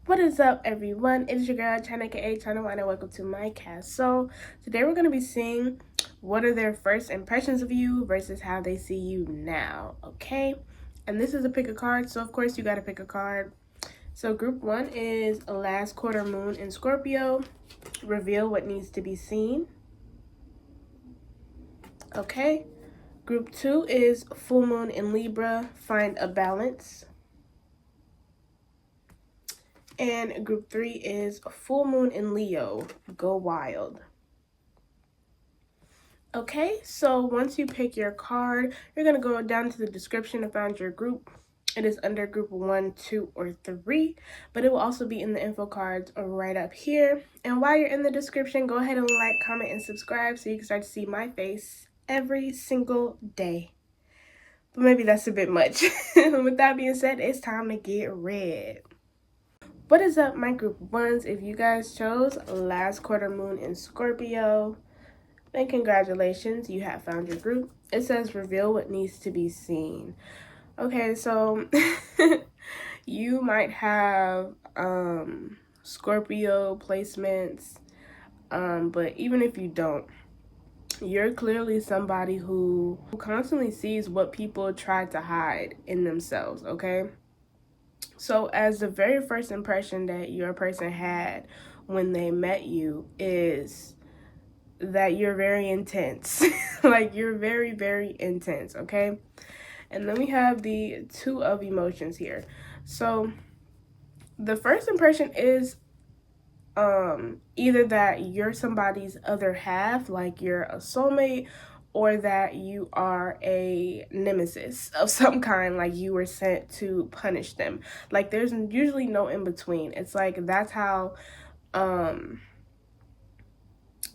What is up, everyone? It is your girl China aka China One, and welcome to my cast. So today we're going to be seeing what are their first impressions of you versus how they see you now. Okay, and this is a pick a card, so of course you got to pick a card. So group one is a last quarter moon in Scorpio. Reveal what needs to be seen. Okay, group two is full moon in Libra. Find a balance. And group three is full moon in Leo. Go wild. Okay, so once you pick your card, you're going to go down to the description and find your group. It is under group 1, 2, or 3, but it will also be in the info cards right up here. And while you're in the description, go ahead and like, comment, and subscribe so you can start to see my face every single day. But maybe that's a bit much. With that being said, it's time to get read. What is up, my group ones? If you guys chose last quarter moon in Scorpio, then congratulations, you have found your group. It says reveal what needs to be seen. Okay, so you might have Scorpio placements, but even if you don't, you're clearly somebody who constantly sees what people try to hide in themselves, okay? So as the very first impression that your person had when they met you is that you're very intense. Like, you're very, very intense, okay? And then we have the two of emotions here. So the first impression is either that you're somebody's other half, like you're a soulmate, or that you are a nemesis of some kind, like you were sent to punish them. Like, there's usually no in between. It's like that's how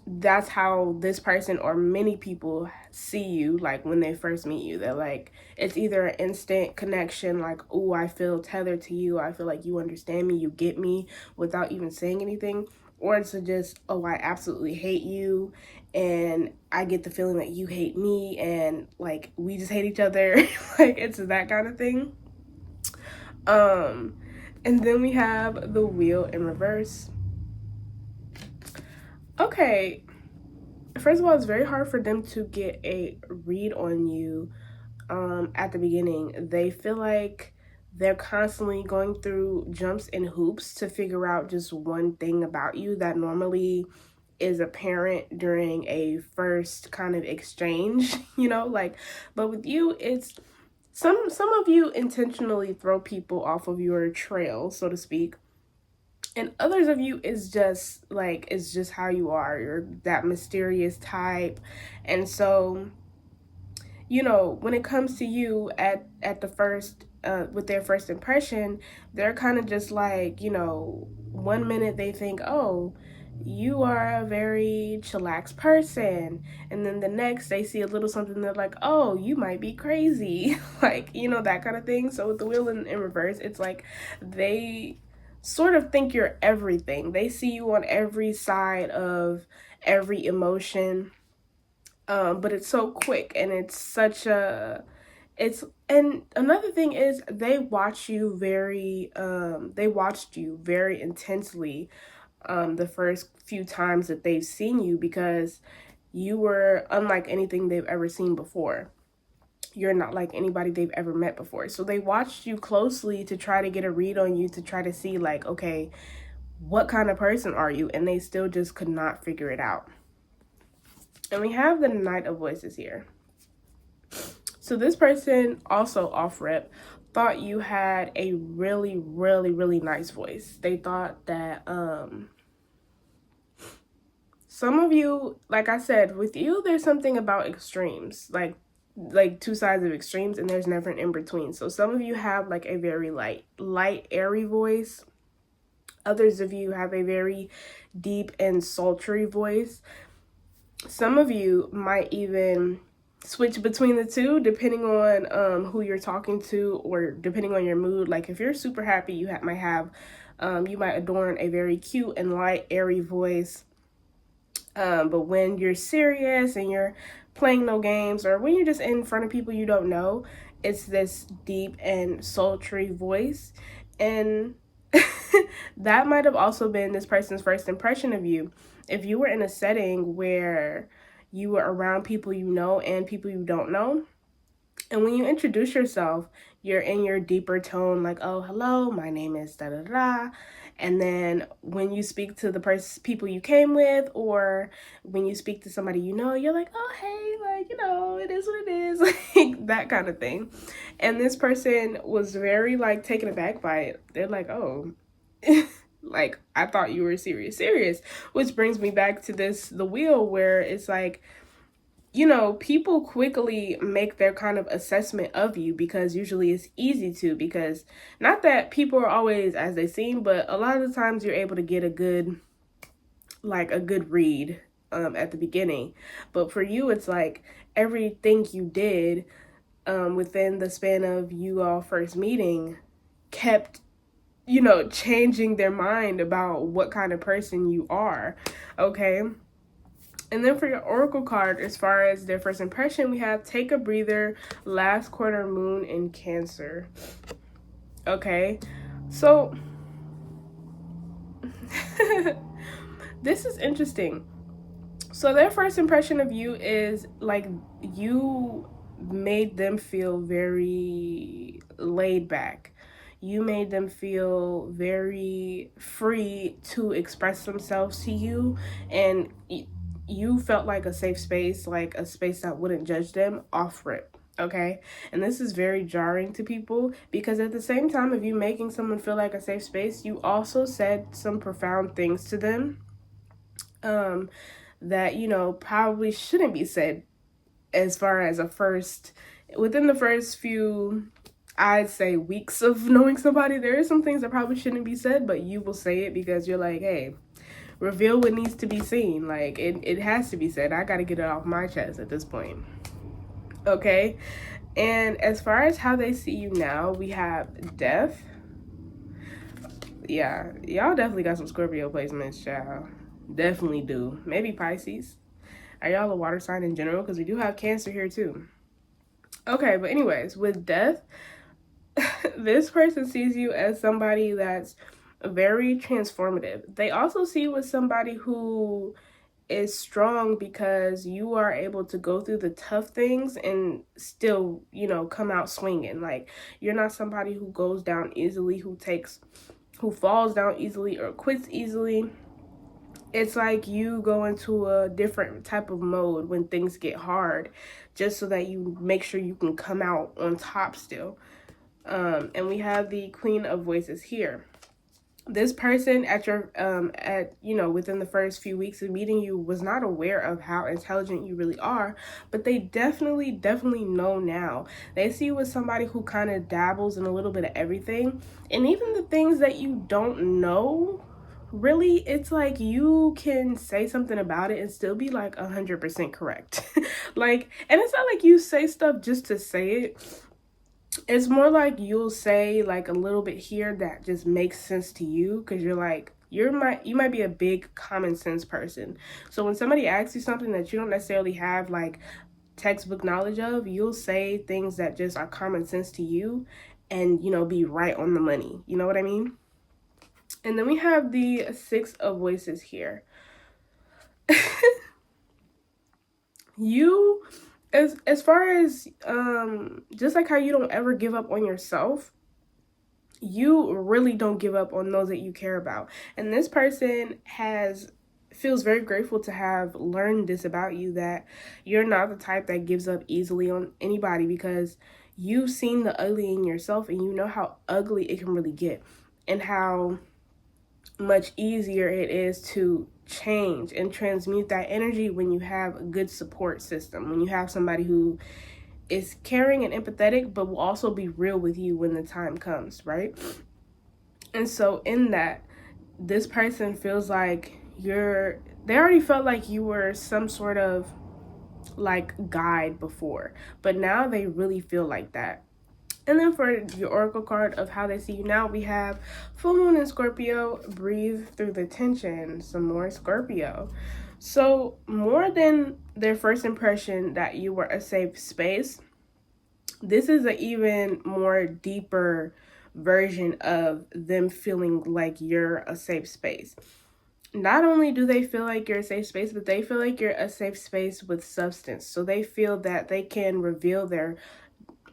this person or many people see you, like when they first meet you. They're like, it's either an instant connection, like, oh, I feel tethered to you, I feel like you understand me, you get me without even saying anything, or it's just, oh, I absolutely hate you and I get the feeling that you hate me and like we just hate each other. Like, it's that kind of thing. And then we have the wheel in reverse. Okay, first of all, it's very hard for them to get a read on you at the beginning. They feel like they're constantly going through jumps and hoops to figure out just one thing about you that normally is apparent during a first kind of exchange, like, but with you, it's some of you intentionally throw people off of your trail, so to speak. And others of you is just like, it's just how you are. You're that mysterious type. And so, when it comes to you at the first, with their first impression, they're kind of just like, 1 minute they think, oh, you are a very chillax person. And then the next they see a little something, they're like, oh, you might be crazy. Like, that kind of thing. So with the wheel in reverse, it's like they sort of think you're everything. They see you on every side of every emotion, but it's so quick and it's such a and another thing is they watched you very intensely the first few times that they've seen you, because you were unlike anything they've ever seen before. You're not like anybody they've ever met before. So they watched you closely to try to get a read on you, to try to see like, okay, what kind of person are you? And they still just could not figure it out. And we have the Knight of Voices here. So this person, also off rip, thought you had a really, really, really nice voice. They thought that some of you, like I said, with you, there's something about extremes, like two sides of extremes, and there's never an in between. So some of you have like a very light, airy voice. Others of you have a very deep and sultry voice. Some of you might even switch between the two depending on who you're talking to, or depending on your mood. Like, if you're super happy, you might adorn a very cute and light, airy voice. But when you're serious and you're playing no games, or when you're just in front of people you don't know, it's this deep and sultry voice. And That might have also been this person's first impression of you. If you were in a setting where you were around people you know and people you don't know, and when you introduce yourself, you're in your deeper tone, like, oh, hello, my name is da da da. And then when you speak to the people you came with, or when you speak to somebody you know, you're like, oh, hey, like, it is what it is, like that kind of thing. And this person was very, like, taken aback by it. They're like, oh, like, I thought you were serious. Which brings me back to the wheel, where it's like, people quickly make their kind of assessment of you, because usually it's easy to, because not that people are always as they seem, but a lot of the times you're able to get a good read at the beginning. But for you, it's like everything you did within the span of you all first meeting kept changing their mind about what kind of person you are. Okay. And then for your oracle card, as far as their first impression, we have take a breather, last quarter moon in Cancer. Okay, so this is interesting. So their first impression of you is like you made them feel very laid back. You made them feel very free to express themselves to you, and you felt like a safe space, like a space that wouldn't judge them off rip. Okay, and this is very jarring to people, because at the same time of you making someone feel like a safe space, you also said some profound things to them that probably shouldn't be said. As far as within the first few, I'd say, weeks of knowing somebody, there are some things that probably shouldn't be said, but you will say it because you're like, hey, reveal what needs to be seen. Like, it has to be said. I got to get it off my chest at this point. Okay. And as far as how they see you now, we have death. Yeah, y'all definitely got some Scorpio placements, child. Definitely do. Maybe Pisces. Are y'all a water sign in general? Because we do have Cancer here too. Okay, but anyways, with death, this person sees you as somebody that's very transformative. They also see you as somebody who is strong, because you are able to go through the tough things and still, come out swinging. Like, you're not somebody who goes down easily, who falls down easily or quits easily. It's like you go into a different type of mode when things get hard, just so that you make sure you can come out on top still. And we have the Queen of Voices here. This person within the first few weeks of meeting you was not aware of how intelligent you really are, but they definitely know now. They see you as somebody who kind of dabbles in a little bit of everything, and even the things that you don't know, really, it's like you can say something about it and still be like 100% correct. Like, and it's not like you say stuff just to say it. It's more like you'll say like a little bit here that just makes sense to you, because you're like, you might be a big common sense person. So when somebody asks you something that you don't necessarily have like textbook knowledge of, you'll say things that just are common sense to you, and be right on the money. You know what I mean? And then we have the Six of Voices here. You, as far as just like how you don't ever give up on yourself, you really don't give up on those that you care about. And this person feels very grateful to have learned this about you, that you're not the type that gives up easily on anybody, because you've seen the ugly in yourself, and you know how ugly it can really get, and how much easier it is to change and transmute that energy when you have a good support system, when you have somebody who is caring and empathetic, but will also be real with you when the time comes, right? And so in that, this person feels like they already felt like you were some sort of like guide before, but now they really feel like that. And then for your oracle card of how they see you now, we have full moon in Scorpio, breathe through the tension, some more Scorpio. So more than their first impression that you were a safe space, this is an even more deeper version of them feeling like you're a safe space. Not only do they feel like you're a safe space, but they feel like you're a safe space with substance. So they feel that they can reveal their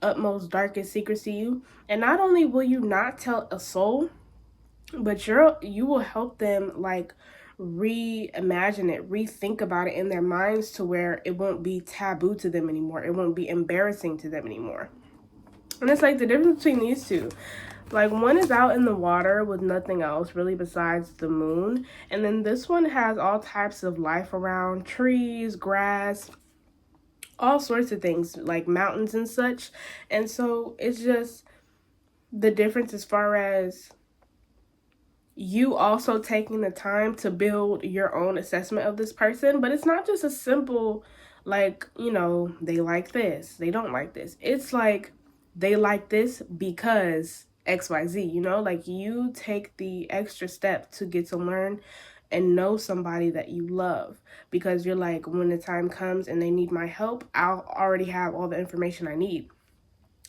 utmost darkest secrets to you. And not only will you not tell a soul, but you will help them like reimagine it, rethink about it in their minds to where it won't be taboo to them anymore. It won't be embarrassing to them anymore. And it's like the difference between these two. Like, one is out in the water with nothing else really besides the moon. And then this one has all types of life around, trees, grass, all sorts of things, like mountains and such. And so it's just the difference as far as you also taking the time to build your own assessment of this person. But it's not just a simple, like, you know, they like this, they don't like this. It's like, they like this because XYZ, you know, like you take the extra step to get to learn and know somebody that you love, because you're like, when the time comes and they need my help, I'll already have all the information I need.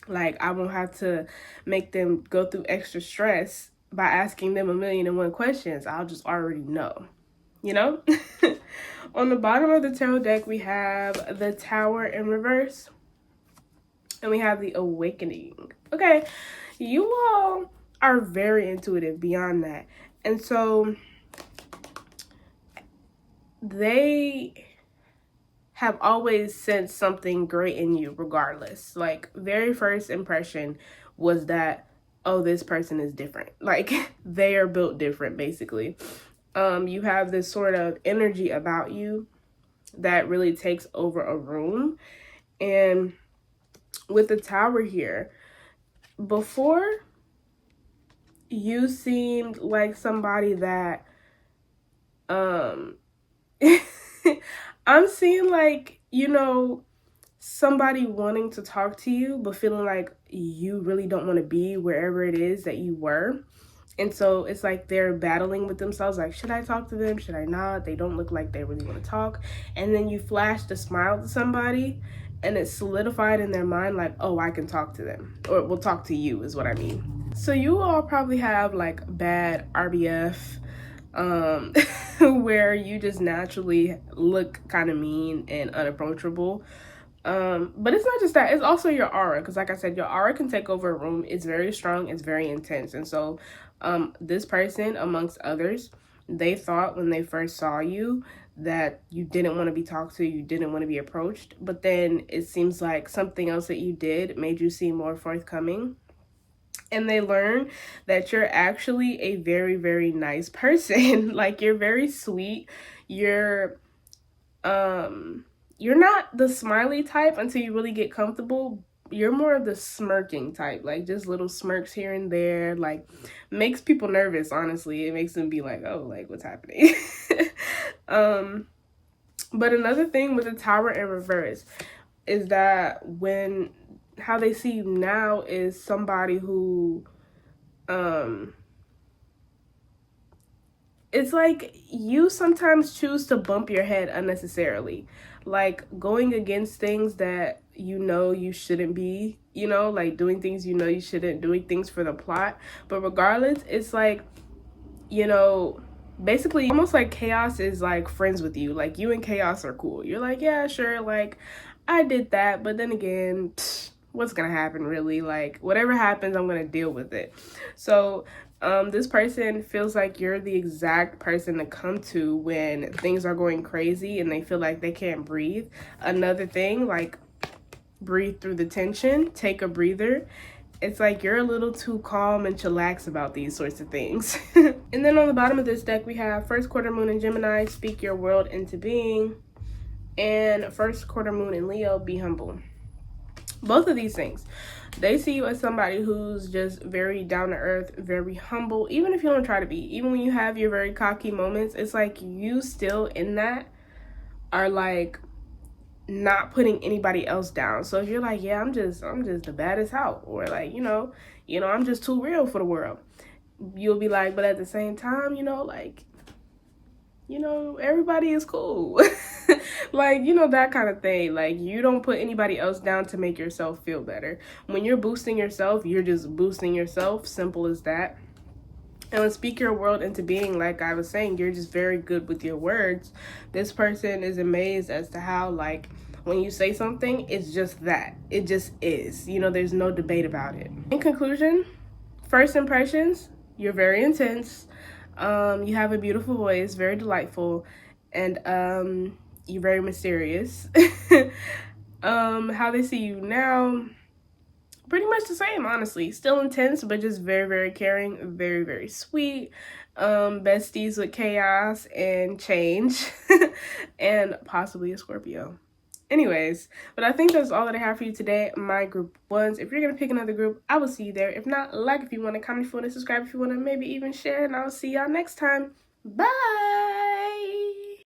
Like, I won't have to make them go through extra stress by asking them 1,000,001 questions. I'll just already know, you know? On the bottom of the tarot deck, we have the Tower in reverse. And we have the Awakening. Okay, you all are very intuitive beyond that. And so they have always sensed something great in you regardless. Like, very first impression was that, oh, this person is different. Like, they are built different, basically. You have this sort of energy about you that really takes over a room. And with the Tower here, before, you seemed like somebody that I'm seeing, like, you know, somebody wanting to talk to you but feeling like you really don't want to be wherever it is that you were. And so it's like they're battling with themselves, like, should I talk to them, should I not? They don't look like they really want to talk. And then you flashed a smile to somebody and it solidified in their mind, like, oh, I can talk to them, or we'll talk to you is what I mean. So you all probably have like bad RBF, where you just naturally look kind of mean and unapproachable. But it's not just that, it's also your aura, because like I said, your aura can take over a room. It's very strong, it's very intense. And so this person, amongst others, they thought when they first saw you that you didn't want to be talked to, you didn't want to be approached, but then it seems like something else that you did made you seem more forthcoming. And they learn that you're actually a very, very nice person. Like, you're very sweet. You're not the smiley type until you really get comfortable. You're more of the smirking type, like just little smirks here and there, like makes people nervous, honestly. It makes them be like, oh, like, what's happening? But another thing with the Tower in reverse is that how they see you now is somebody who, it's like you sometimes choose to bump your head unnecessarily, like going against things that you know you shouldn't be, you know, like doing things you know you shouldn't, doing things for the plot. But regardless, it's like, you know, basically almost like chaos is like friends with you. Like, you and chaos are cool. You're like, yeah, sure, like I did that, but then again, what's gonna happen really? Like, whatever happens, I'm gonna deal with it. So this person feels like you're the exact person to come to when things are going crazy and they feel like they can't breathe. Another thing, like, breathe through the tension, take a breather. It's like you're a little too calm and chillax about these sorts of things. And then on the bottom of this deck, we have first quarter moon in Gemini, speak your world into being, and first quarter moon in Leo, be humble. Both of these things, they see you as somebody who's just very down to earth, very humble. Even if you don't try to be, even when you have your very cocky moments, it's like you still in that are like not putting anybody else down. So if you're like, yeah, I'm just the baddest out, or like, you know, I'm just too real for the world, you'll be like, but at the same time, you know, like, you know, everybody is cool. Like, you know, that kind of thing. Like, you don't put anybody else down to make yourself feel better. When you're boosting yourself, you're just boosting yourself. Simple as that. And when speak your world into being, like I was saying, you're just very good with your words. This person is amazed as to how, like, when you say something, it's just that. It just is. You know, there's no debate about it. In conclusion, first impressions, you're very intense. You have a beautiful voice, very delightful, and you're very mysterious. How they see you now, pretty much the same, honestly. Still intense, but just very, very caring, very, very sweet. Besties with chaos and change, and possibly a Scorpio. Anyways, but I think that's all that I have for you today, my group ones. If you're going to pick another group, I will see you there. If not, like if you want to, comment if you want to, subscribe if you want to, maybe even share, and I'll see y'all next time. Bye!